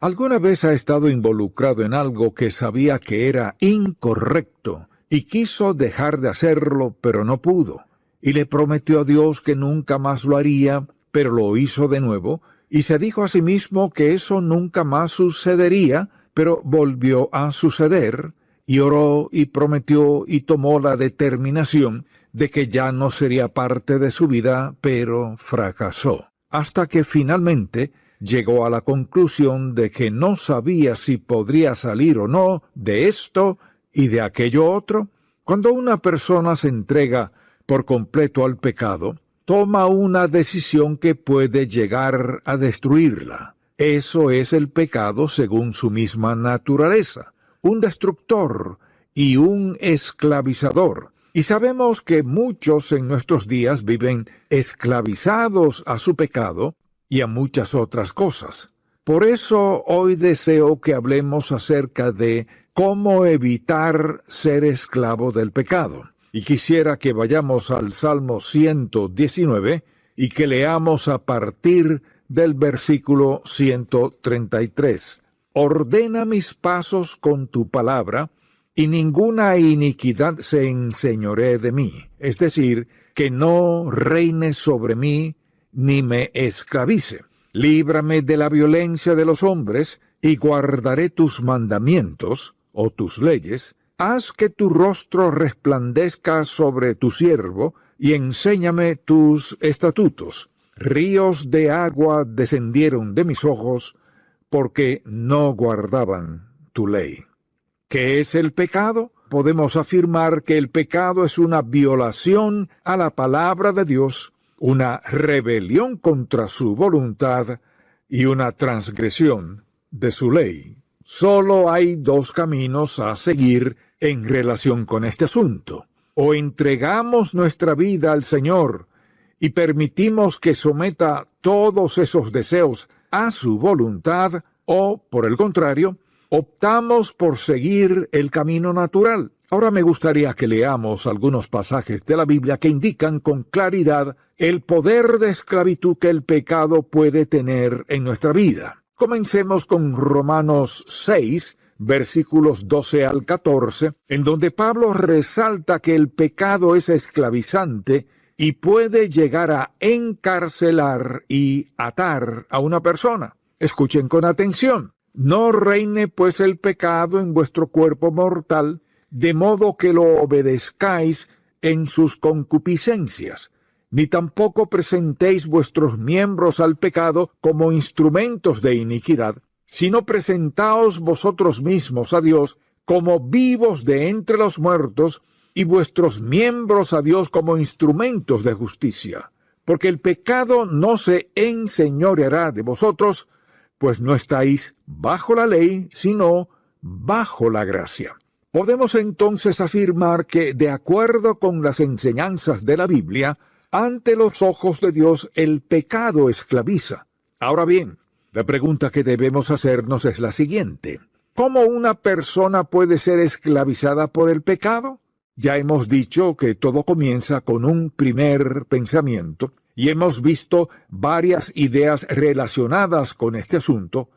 ¿Alguna vez ha estado involucrado en algo que sabía que era incorrecto y quiso dejar de hacerlo, pero no pudo? Y le prometió a Dios que nunca más lo haría, pero lo hizo de nuevo, y se dijo a sí mismo que eso nunca más sucedería, pero volvió a suceder, y oró y prometió y tomó la determinación de que ya no sería parte de su vida, pero fracasó. Hasta que finalmente llegó a la conclusión de que no sabía si podría salir o no de esto y de aquello otro. Cuando una persona se entrega por completo al pecado, toma una decisión que puede llegar a destruirla. Eso es el pecado según su misma naturaleza, un destructor y un esclavizador. Y sabemos que muchos en nuestros días viven esclavizados a su pecado y a muchas otras cosas. Por eso hoy deseo que hablemos acerca de cómo evitar ser esclavo del pecado. Y quisiera que vayamos al Salmo 119 y que leamos a partir del versículo 133. Ordena mis pasos con tu palabra, y ninguna iniquidad se enseñoree de mí. Es decir, que no reine sobre mí, ni me esclavice. Líbrame de la violencia de los hombres, y guardaré tus mandamientos, o tus leyes. Haz que tu rostro resplandezca sobre tu siervo, y enséñame tus estatutos. Ríos de agua descendieron de mis ojos, porque no guardaban tu ley. ¿Qué es el pecado? Podemos afirmar que el pecado es una violación a la palabra de Dios, una rebelión contra su voluntad y una transgresión de su ley. Solo hay dos caminos a seguir en relación con este asunto. O entregamos nuestra vida al Señor y permitimos que someta todos esos deseos a su voluntad, o, por el contrario, optamos por seguir el camino natural. Ahora me gustaría que leamos algunos pasajes de la Biblia que indican con claridad el poder de esclavitud que el pecado puede tener en nuestra vida. Comencemos con Romanos 6, versículos 12 al 14, en donde Pablo resalta que el pecado es esclavizante y puede llegar a encarcelar y atar a una persona. Escuchen con atención. No reine pues el pecado en vuestro cuerpo mortal, de modo que lo obedezcáis en sus concupiscencias, ni tampoco presentéis vuestros miembros al pecado como instrumentos de iniquidad, sino presentaos vosotros mismos a Dios como vivos de entre los muertos, y vuestros miembros a Dios como instrumentos de justicia. Porque el pecado no se enseñoreará de vosotros, pues no estáis bajo la ley, sino bajo la gracia. Podemos entonces afirmar que, de acuerdo con las enseñanzas de la Biblia, ante los ojos de Dios el pecado esclaviza. Ahora bien, la pregunta que debemos hacernos es la siguiente: ¿cómo una persona puede ser esclavizada por el pecado? Ya hemos dicho que todo comienza con un primer pensamiento, y hemos visto varias ideas relacionadas con este asunto,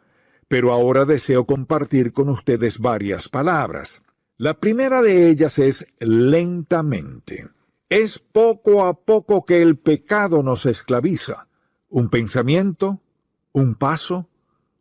pero ahora deseo compartir con ustedes varias palabras. La primera de ellas es lentamente. Es poco a poco que el pecado nos esclaviza. Un pensamiento, un paso,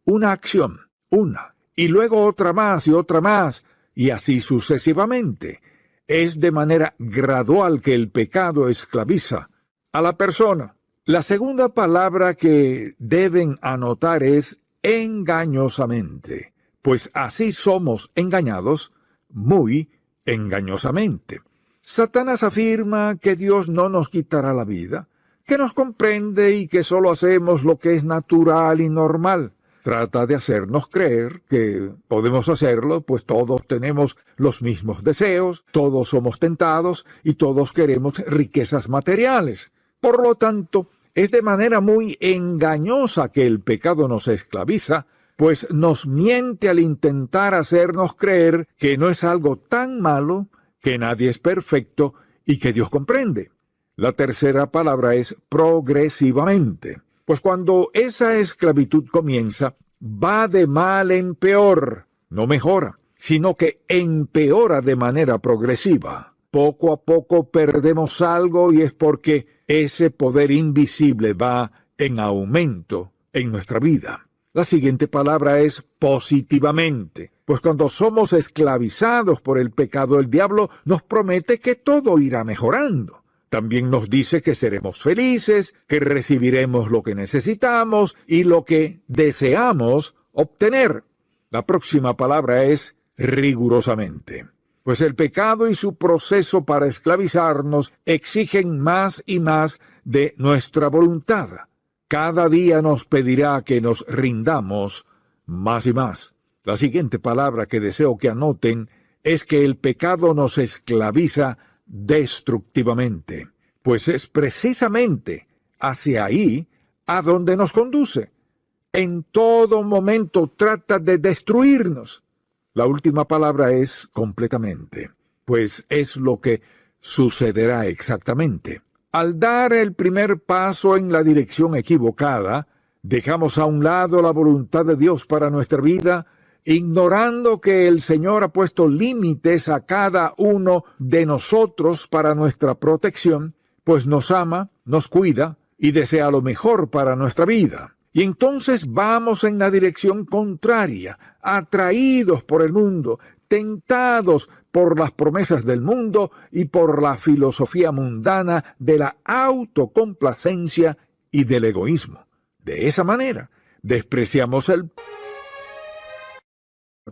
una acción, una, y luego otra más, y así sucesivamente. Es de manera gradual que el pecado esclaviza a la persona. La segunda palabra que deben anotar es engañosamente, pues así somos engañados muy engañosamente. Satanás afirma que Dios no nos quitará la vida, que nos comprende y que solo hacemos lo que es natural y normal. Trata de hacernos creer que podemos hacerlo, pues todos tenemos los mismos deseos, todos somos tentados y todos queremos riquezas materiales. Por lo tanto, es de manera muy engañosa que el pecado nos esclaviza, pues nos miente al intentar hacernos creer que no es algo tan malo, que nadie es perfecto y que Dios comprende. La tercera palabra es progresivamente. Pues cuando esa esclavitud comienza, va de mal en peor, no mejora, sino que empeora de manera progresiva. Poco a poco perdemos algo y es porque ese poder invisible va en aumento en nuestra vida. La siguiente palabra es positivamente, pues cuando somos esclavizados por el pecado, el diablo nos promete que todo irá mejorando. También nos dice que seremos felices, que recibiremos lo que necesitamos y lo que deseamos obtener. La próxima palabra es rigurosamente, pues el pecado y su proceso para esclavizarnos exigen más y más de nuestra voluntad. Cada día nos pedirá que nos rindamos más y más. La siguiente palabra que deseo que anoten es que el pecado nos esclaviza destructivamente, pues es precisamente hacia ahí a donde nos conduce. En todo momento trata de destruirnos. La última palabra es completamente, pues es lo que sucederá exactamente. Al dar el primer paso en la dirección equivocada, dejamos a un lado la voluntad de Dios para nuestra vida, ignorando que el Señor ha puesto límites a cada uno de nosotros para nuestra protección, pues nos ama, nos cuida y desea lo mejor para nuestra vida. Y entonces vamos en la dirección contraria, atraídos por el mundo, tentados por las promesas del mundo y por la filosofía mundana de la autocomplacencia y del egoísmo. De esa manera, despreciamos el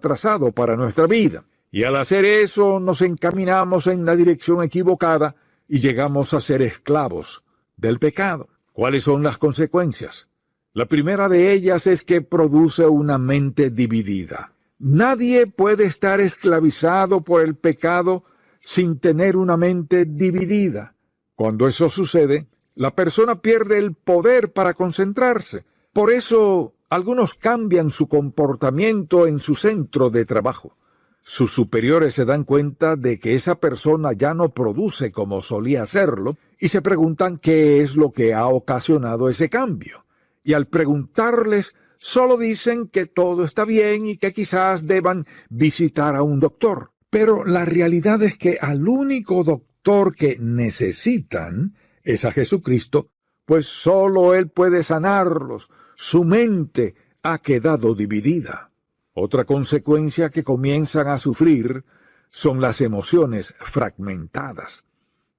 trazado para nuestra vida, y al hacer eso nos encaminamos en la dirección equivocada y llegamos a ser esclavos del pecado. ¿Cuáles son las consecuencias? La primera de ellas es que produce una mente dividida. Nadie puede estar esclavizado por el pecado sin tener una mente dividida. Cuando eso sucede, la persona pierde el poder para concentrarse. Por eso, algunos cambian su comportamiento en su centro de trabajo. Sus superiores se dan cuenta de que esa persona ya no produce como solía hacerlo y se preguntan qué es lo que ha ocasionado ese cambio. Y al preguntarles, solo dicen que todo está bien y que quizás deban visitar a un doctor. Pero la realidad es que al único doctor que necesitan es a Jesucristo, pues solo Él puede sanarlos. Su mente ha quedado dividida. Otra consecuencia que comienzan a sufrir son las emociones fragmentadas.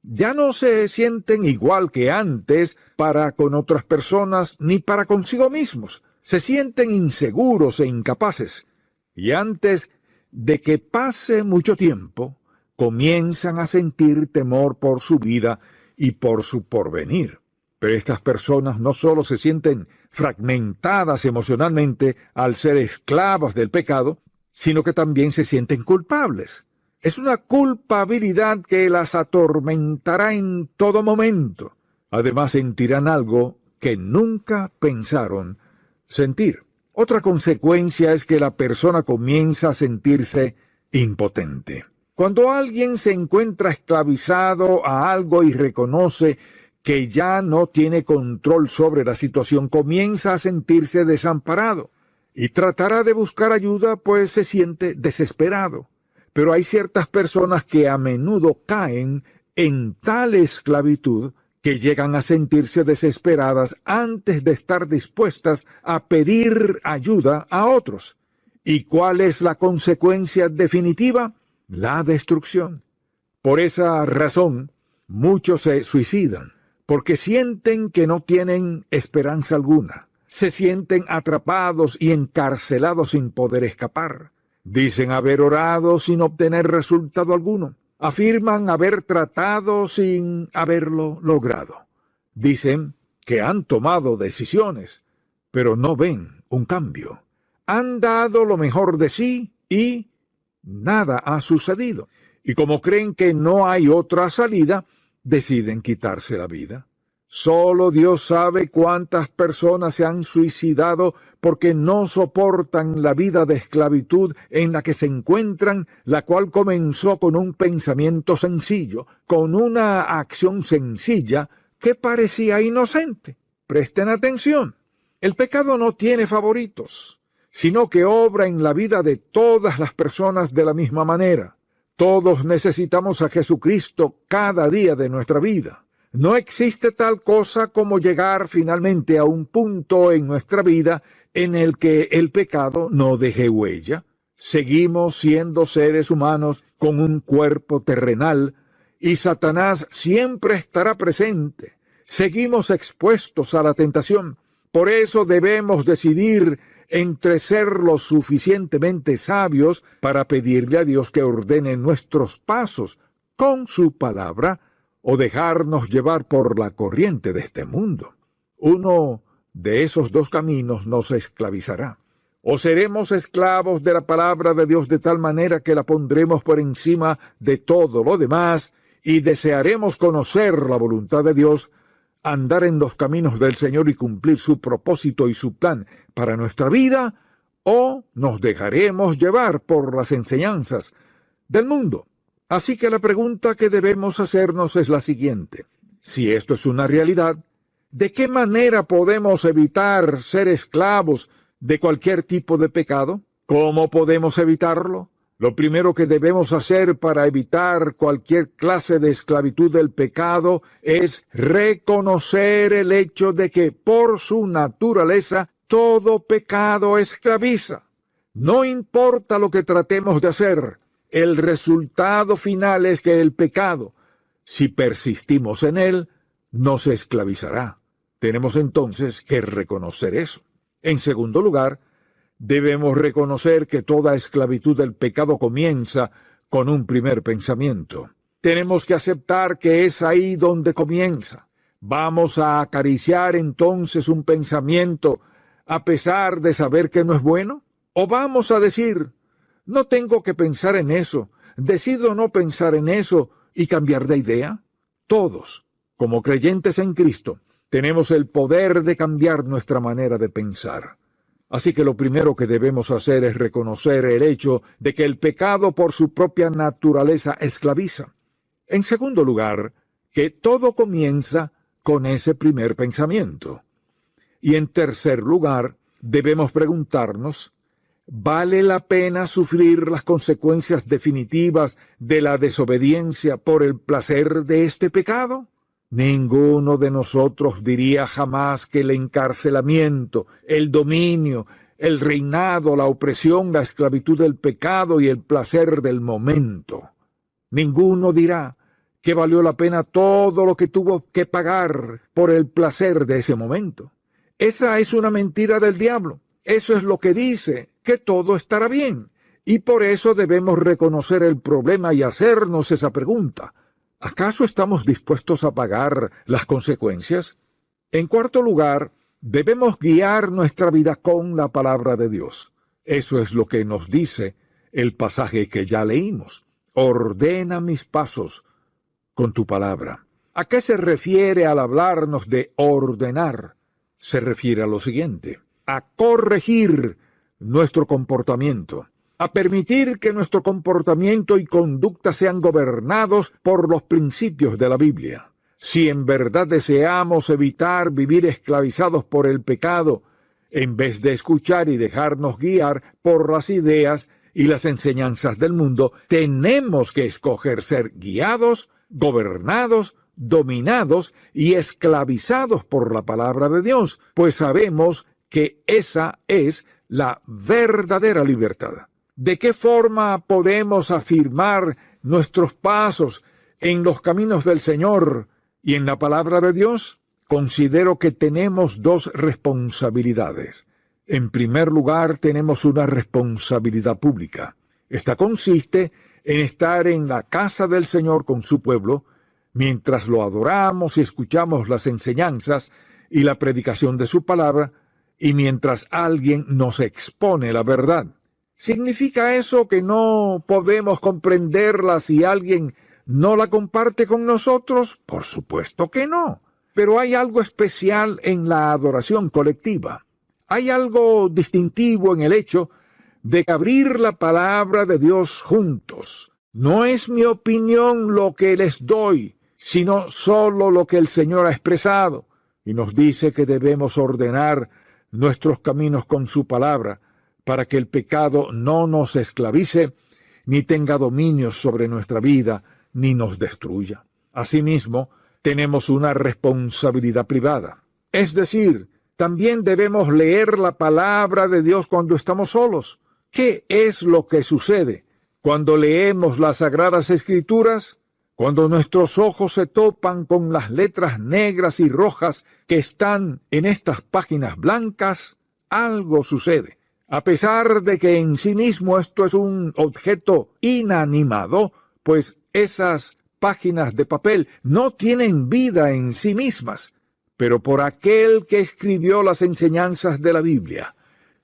Ya no se sienten igual que antes para con otras personas ni para consigo mismos. Se sienten inseguros e incapaces. Y antes de que pase mucho tiempo, comienzan a sentir temor por su vida y por su porvenir. Pero estas personas no solo se sienten fragmentadas emocionalmente al ser esclavas del pecado, sino que también se sienten culpables. Es una culpabilidad que las atormentará en todo momento. Además, sentirán algo que nunca pensaron sentir. Otra consecuencia es que la persona comienza a sentirse impotente. Cuando alguien se encuentra esclavizado a algo y reconoce que ya no tiene control sobre la situación, comienza a sentirse desamparado y tratará de buscar ayuda, pues se siente desesperado. Pero hay ciertas personas que a menudo caen en tal esclavitud que llegan a sentirse desesperadas antes de estar dispuestas a pedir ayuda a otros. ¿Y cuál es la consecuencia definitiva? La destrucción. Por esa razón, muchos se suicidan, porque sienten que no tienen esperanza alguna. Se sienten atrapados y encarcelados sin poder escapar. Dicen haber orado sin obtener resultado alguno. Afirman haber tratado sin haberlo logrado. Dicen que han tomado decisiones, pero no ven un cambio. Han dado lo mejor de sí y nada ha sucedido. Y como creen que no hay otra salida, deciden quitarse la vida. Solo Dios sabe cuántas personas se han suicidado porque no soportan la vida de esclavitud en la que se encuentran, la cual comenzó con un pensamiento sencillo, con una acción sencilla que parecía inocente. Presten atención. El pecado no tiene favoritos. sino que obra en la vida de todas las personas de la misma manera. Todos necesitamos a Jesucristo cada día de nuestra vida. No existe tal cosa como llegar finalmente a un punto en nuestra vida en el que el pecado no deje huella. Seguimos siendo seres humanos con un cuerpo terrenal y Satanás siempre estará presente. Seguimos expuestos a la tentación. Por eso debemos decidir entre ser lo suficientemente sabios para pedirle a Dios que ordene nuestros pasos con su palabra o dejarnos llevar por la corriente de este mundo. Uno de esos dos caminos nos esclavizará. O seremos esclavos de la palabra de Dios de tal manera que la pondremos por encima de todo lo demás y desearemos conocer la voluntad de Dios, andar en los caminos del Señor y cumplir su propósito y su plan para nuestra vida, o nos dejaremos llevar por las enseñanzas del mundo. Así que la pregunta que debemos hacernos es la siguiente: si esto es una realidad, ¿de qué manera podemos evitar ser esclavos de cualquier tipo de pecado? ¿Cómo podemos evitarlo? Lo primero que debemos hacer para evitar cualquier clase de esclavitud del pecado es reconocer el hecho de que por su naturaleza todo pecado esclaviza. No importa lo que tratemos de hacer, el resultado final es que el pecado, si persistimos en él, nos esclavizará. Tenemos entonces que reconocer eso. En segundo lugar, debemos reconocer que toda esclavitud del pecado comienza con un primer pensamiento. Tenemos que aceptar que es ahí donde comienza. ¿Vamos a acariciar entonces un pensamiento a pesar de saber que no es bueno? ¿O vamos a decir, no tengo que pensar en eso, decido no pensar en eso y cambiar de idea? Todos, como creyentes en Cristo, tenemos el poder de cambiar nuestra manera de pensar. Así que lo primero que debemos hacer es reconocer el hecho de que el pecado por su propia naturaleza esclaviza. En segundo lugar, que todo comienza con ese primer pensamiento. Y en tercer lugar, debemos preguntarnos, ¿vale la pena sufrir las consecuencias definitivas de la desobediencia por el placer de este pecado? Ninguno de nosotros diría jamás que el encarcelamiento, el dominio, el reinado, la opresión, la esclavitud del pecado y el placer del momento. Ninguno dirá que valió la pena todo lo que tuvo que pagar por el placer de ese momento. Esa es una mentira del diablo. Eso es lo que dice, que todo estará bien. Y por eso debemos reconocer el problema y hacernos esa pregunta. ¿Acaso estamos dispuestos a pagar las consecuencias? En cuarto lugar, debemos guiar nuestra vida con la palabra de Dios. Eso es lo que nos dice el pasaje que ya leímos. Ordena mis pasos con tu palabra. ¿A qué se refiere al hablarnos de ordenar? Se refiere a lo siguiente: a corregir nuestro comportamiento, a permitir que nuestro comportamiento y conducta sean gobernados por los principios de la Biblia. Si en verdad deseamos evitar vivir esclavizados por el pecado, en vez de escuchar y dejarnos guiar por las ideas y las enseñanzas del mundo, tenemos que escoger ser guiados, gobernados, dominados y esclavizados por la palabra de Dios, pues sabemos que esa es la verdadera libertad. ¿De qué forma podemos afirmar nuestros pasos en los caminos del Señor y en la palabra de Dios? Considero que tenemos dos responsabilidades. En primer lugar, tenemos una responsabilidad pública. Esta consiste en estar en la casa del Señor con su pueblo, mientras lo adoramos y escuchamos las enseñanzas y la predicación de su palabra, y mientras alguien nos expone la verdad. ¿Significa eso que no podemos comprenderla si alguien no la comparte con nosotros? Por supuesto que no. Pero hay algo especial en la adoración colectiva. Hay algo distintivo en el hecho de abrir la palabra de Dios juntos. No es mi opinión lo que les doy, sino solo lo que el Señor ha expresado. Y nos dice que debemos ordenar nuestros caminos con su palabra, para que el pecado no nos esclavice, ni tenga dominio sobre nuestra vida, ni nos destruya. Asimismo, tenemos una responsabilidad privada. Es decir, también debemos leer la palabra de Dios cuando estamos solos. ¿Qué es lo que sucede cuando leemos las Sagradas Escrituras? Cuando nuestros ojos se topan con las letras negras y rojas que están en estas páginas blancas, algo sucede. A pesar de que en sí mismo esto es un objeto inanimado, pues esas páginas de papel no tienen vida en sí mismas, pero por aquel que escribió las enseñanzas de la Biblia,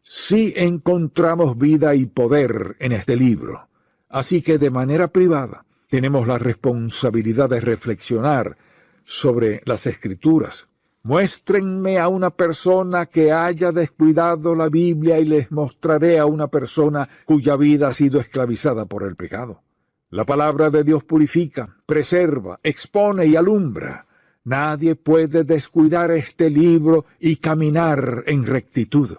sí encontramos vida y poder en este libro. Así que de manera privada tenemos la responsabilidad de reflexionar sobre las Escrituras. Muéstrenme a una persona que haya descuidado la Biblia y les mostraré a una persona cuya vida ha sido esclavizada por el pecado. La palabra de Dios purifica, preserva, expone y alumbra. Nadie puede descuidar este libro y caminar en rectitud.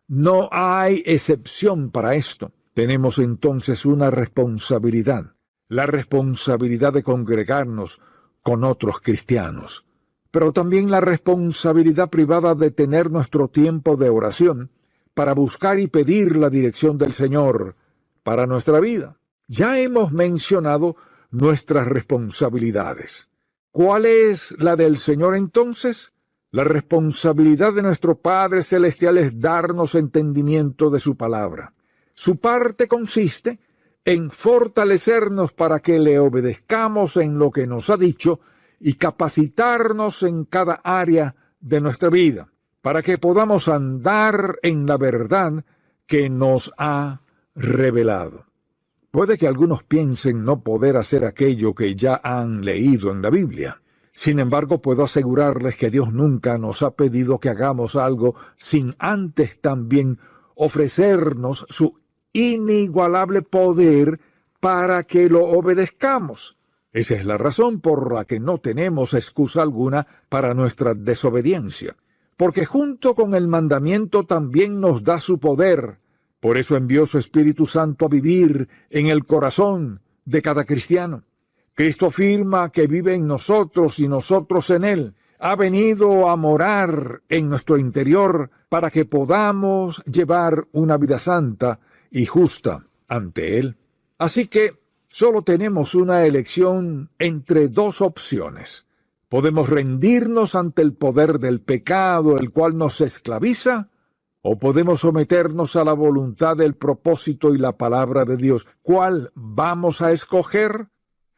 No hay excepción para esto. Tenemos entonces una responsabilidad, la responsabilidad de congregarnos con otros cristianos, pero también la responsabilidad privada de tener nuestro tiempo de oración para buscar y pedir la dirección del Señor para nuestra vida. Ya hemos mencionado nuestras responsabilidades. ¿Cuál es la del Señor entonces? La responsabilidad de nuestro Padre Celestial es darnos entendimiento de su palabra. Su parte consiste en fortalecernos para que le obedezcamos en lo que nos ha dicho y capacitarnos en cada área de nuestra vida, para que podamos andar en la verdad que nos ha revelado. Puede que algunos piensen no poder hacer aquello que ya han leído en la Biblia. Sin embargo, puedo asegurarles que Dios nunca nos ha pedido que hagamos algo sin antes también ofrecernos su inigualable poder para que lo obedezcamos. Esa es la razón por la que no tenemos excusa alguna para nuestra desobediencia, porque junto con el mandamiento también nos da su poder. Por eso envió su Espíritu Santo a vivir en el corazón de cada cristiano. Cristo afirma que vive en nosotros y nosotros en Él. Ha venido a morar en nuestro interior para que podamos llevar una vida santa y justa ante Él. Así que solo tenemos una elección entre dos opciones. Podemos rendirnos ante el poder del pecado, el cual nos esclaviza, o podemos someternos a la voluntad del propósito y la palabra de Dios. ¿Cuál vamos a escoger?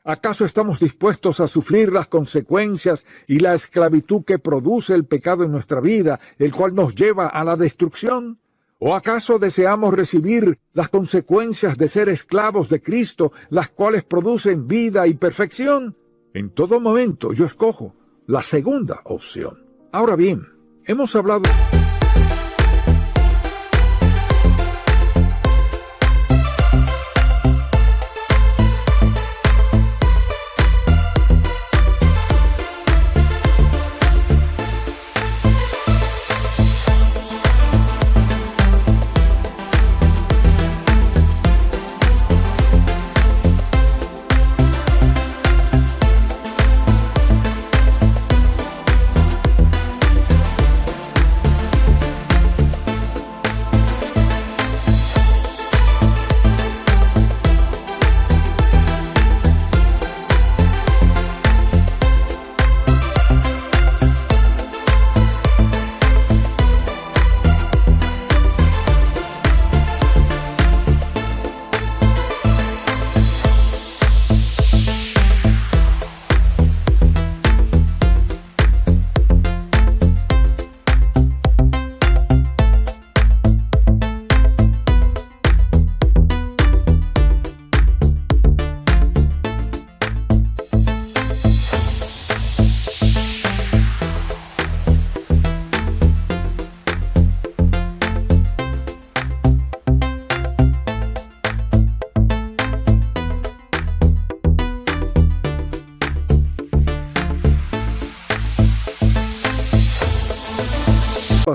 ¿Acaso estamos dispuestos a sufrir las consecuencias y la esclavitud que produce el pecado en nuestra vida, el cual nos lleva a la destrucción? ¿O acaso deseamos recibir las consecuencias de ser esclavos de Cristo, las cuales producen vida y perfección? En todo momento yo escojo la segunda opción. Ahora bien, hemos hablado...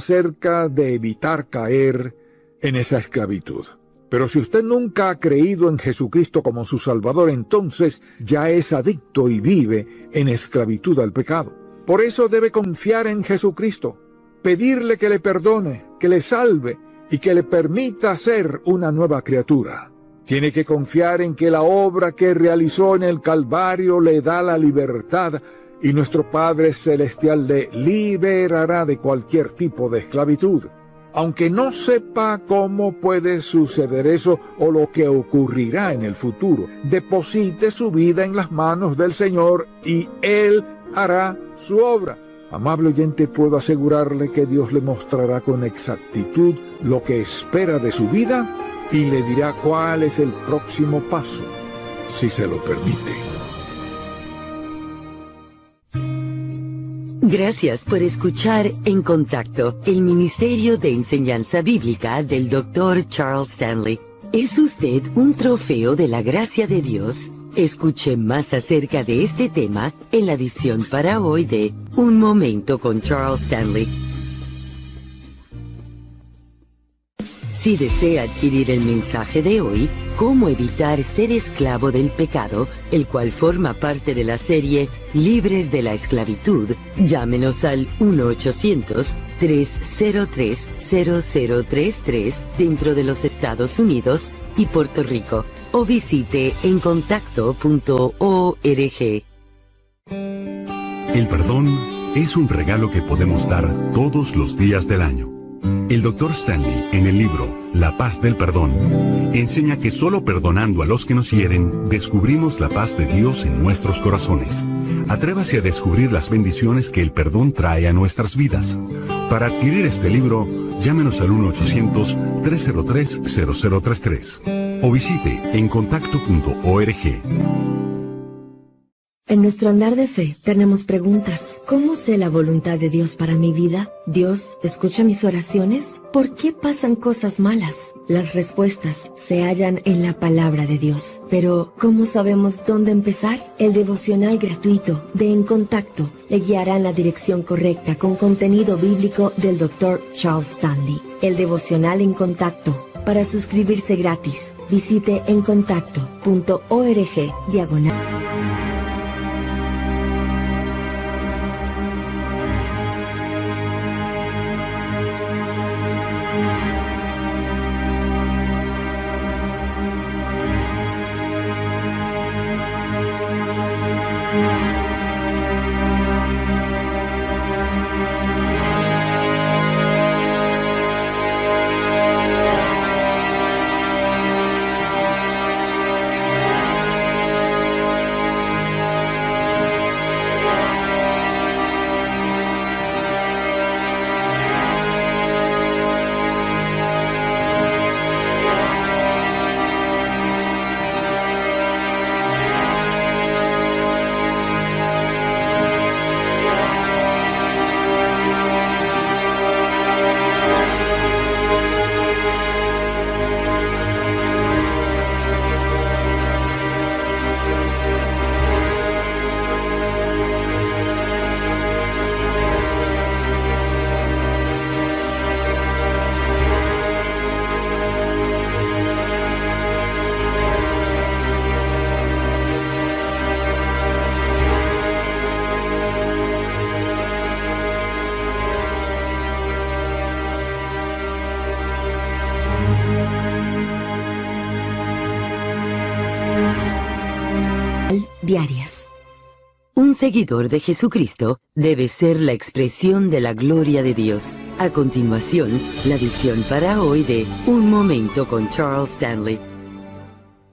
acerca de evitar caer en esa esclavitud. Pero si usted nunca ha creído en Jesucristo como su Salvador, entonces ya es adicto y vive en esclavitud al pecado. Por eso debe confiar en Jesucristo, pedirle que le perdone, que le salve y que le permita ser una nueva criatura. Tiene que confiar en que la obra que realizó en el Calvario le da la libertad y nuestro Padre Celestial le liberará de cualquier tipo de esclavitud. Aunque no sepa cómo puede suceder eso o lo que ocurrirá en el futuro, deposite su vida en las manos del Señor y Él hará su obra. Amable oyente, puedo asegurarle que Dios le mostrará con exactitud lo que espera de su vida y le dirá cuál es el próximo paso, si se lo permite. Gracias por escuchar En Contacto, el Ministerio de Enseñanza Bíblica del Dr. Charles Stanley. ¿Es usted un trofeo de la gracia de Dios? Escuche más acerca de este tema en la edición para hoy de Un Momento con Charles Stanley. Si desea adquirir el mensaje de hoy, Cómo evitar ser esclavo del pecado, el cual forma parte de la serie Libres de la Esclavitud, llámenos al 1-800-303-0033 dentro de los Estados Unidos y Puerto Rico, o visite encontacto.org. El perdón es un regalo que podemos dar todos los días del año. El Dr. Stanley, en el libro La Paz del Perdón, enseña que solo perdonando a los que nos hieren, descubrimos la paz de Dios en nuestros corazones. Atrévase a descubrir las bendiciones que el perdón trae a nuestras vidas. Para adquirir este libro, llámenos al 1-800-303-0033 o visite encontacto.org. En nuestro andar de fe tenemos preguntas. ¿Cómo sé la voluntad de Dios para mi vida? ¿Dios escucha mis oraciones? ¿Por qué pasan cosas malas? Las respuestas se hallan en la palabra de Dios. Pero, ¿cómo sabemos dónde empezar? El devocional gratuito de En Contacto le guiará en la dirección correcta con contenido bíblico del Dr. Charles Stanley. El devocional En Contacto. Para suscribirse gratis, visite encontacto.org/. Diarias. Un seguidor de Jesucristo debe ser la expresión de la gloria de Dios. A continuación, la edición para hoy de Un Momento con Charles Stanley.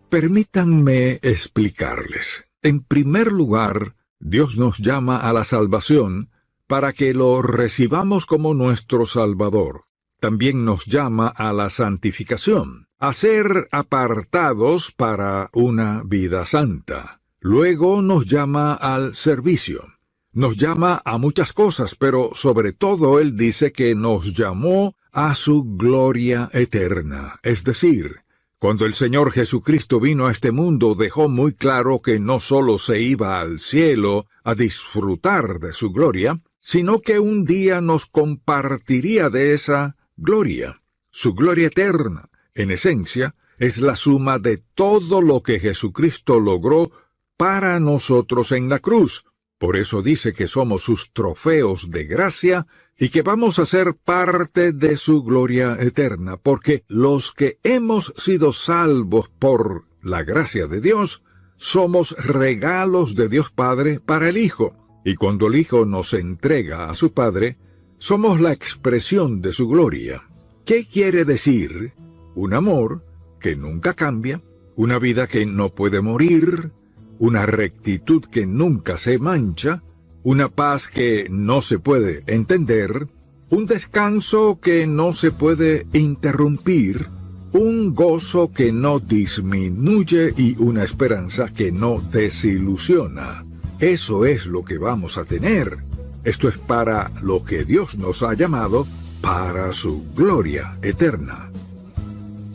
Permítanme explicarles. En primer lugar, Dios nos llama a la salvación para que lo recibamos como nuestro Salvador. También nos llama a la santificación, a ser apartados para una vida santa. Luego nos llama al servicio. Nos llama a muchas cosas, pero sobre todo Él dice que nos llamó a su gloria eterna. Es decir, cuando el Señor Jesucristo vino a este mundo, dejó muy claro que no solo se iba al cielo a disfrutar de su gloria, sino que un día nos compartiría de esa gloria. su gloria eterna, en esencia, es la suma de todo lo que Jesucristo logró para nosotros en la cruz. Por eso dice que somos sus trofeos de gracia y que vamos a ser parte de su gloria eterna, porque los que hemos sido salvos por la gracia de Dios, somos regalos de Dios Padre para el Hijo. Y cuando el Hijo nos entrega a su Padre, somos la expresión de su gloria. ¿Qué quiere decir? Un amor que nunca cambia, una vida que no puede morir, una rectitud que nunca se mancha, una paz que no se puede entender, un descanso que no se puede interrumpir, un gozo que no disminuye y una esperanza que no desilusiona. Eso es lo que vamos a tener. Esto es para lo que Dios nos ha llamado, para su gloria eterna.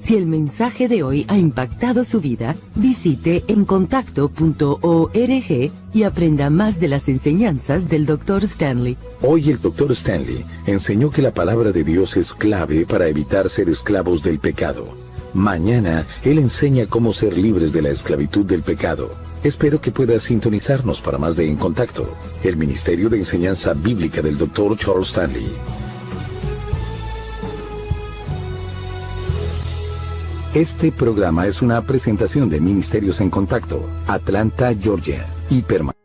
Si el mensaje de hoy ha impactado su vida, visite encontacto.org y aprenda más de las enseñanzas del Dr. Stanley. Hoy el Dr. Stanley enseñó que la palabra de Dios es clave para evitar ser esclavos del pecado. Mañana, él enseña cómo ser libres de la esclavitud del pecado. Espero que pueda sintonizarnos para más de En Contacto, el Ministerio de Enseñanza Bíblica del Dr. Charles Stanley. Este programa es una presentación de Ministerios en Contacto, Atlanta, Georgia, y permanece